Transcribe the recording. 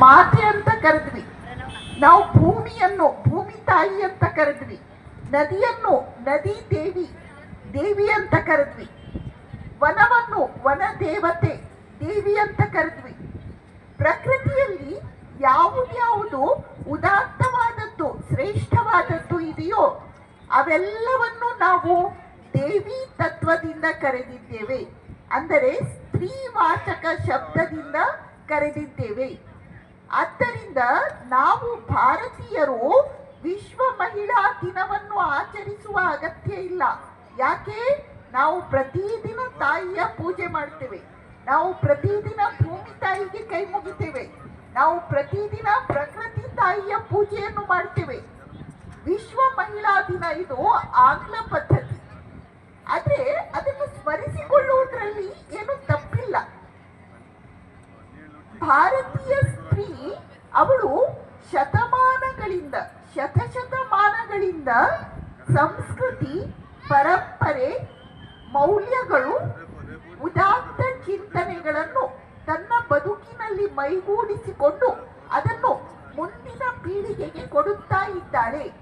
ಮಾತೆ ಅಂತ ಕರೆದ್ವಿ, ನಾವು ಭೂಮಿಯನ್ನು ಭೂಮಿ ತಾಯಿ ಅಂತ ಕರೆದ್ವಿ, ನದಿಯನ್ನು ನದಿ ದೇವಿ ದೇವಿ ಅಂತ ಕರೆದ್ವಿ, ವನವನ್ನು ವನ ದೇವತೆ ದೇವಿ ಅಂತ ಕರೆದ್ವಿ. ಪ್ರಕೃತಿಯಲ್ಲಿ ಯಾವುದ್ಯಾವುದು ಉದಾತ್ತವಾದದ್ದು ಶ್ರೇಷ್ಠವಾದದ್ದು ಇದೆಯೋ ಅವೆಲ್ಲವನ್ನು ನಾವು ದೇವಿ ತತ್ವದಿಂದ ಕರೆದಿದ್ದೇವೆ, ಅಂದರೆ ಸ್ತ್ರೀವಾಚಕ ಶಬ್ದದಿಂದ ಕರೆದಿದ್ದೇವೆ. ಆದ್ದರಿಂದ ನಾವು ಭಾರತೀಯರು ವಿಶ್ವ ಮಹಿಳಾ ದಿನವನ್ನು ಆಚರಿಸುವ ಅಗತ್ಯ ಇಲ್ಲ. ಯಾಕೆ? ನಾವು ಪ್ರತಿದಿನ ತಾಯಿಯ ಪೂಜೆ ಮಾಡ್ತೇವೆ, ನಾವು ಪ್ರತಿದಿನ ಭೂಮಿ ತಾಯಿಗೆ ಕೈ ಮುಗಿತೇವೆ, ನಾವು ಪ್ರತಿದಿನ ಪ್ರಕೃತಿ ತಾಯಿಯ ಪೂಜೆಯನ್ನು ಮಾಡ್ತೇವೆ. ವಿಶ್ವ ಮಹಿಳಾ ದಿನ ಇದು ಆಂಗ್ಲ ಪದ್ಧತಿ, ಆದ್ರೆ ಅದನ್ನು ಸ್ಮರಿಸಿಕೊಳ್ಳುವುದರಲ್ಲಿ ಏನು ತಪ್ಪಿಲ್ಲ. ಭಾರತೀಯ ಸ್ತ್ರೀ ಅವಳು ಶತಮಾನಗಳಿಂದ ಶತಶತಮಾನಗಳಿಂದ ಸಂಸ್ಕೃತಿ, ಪರಂಪರೆ, ಮೌಲ್ಯಗಳು, ಉದಾತ್ತ ಚಿಂತನೆಗಳನ್ನು ತನ್ನ ಬದುಕಿನಲ್ಲಿ ಮೈಗೂಡಿಸಿಕೊಂಡು ಅದನ್ನು ಮುಂದಿನ ಪೀಳಿಗೆಗೆ ಕೊಡುತ್ತಾ ಇದ್ದಾಳೆ.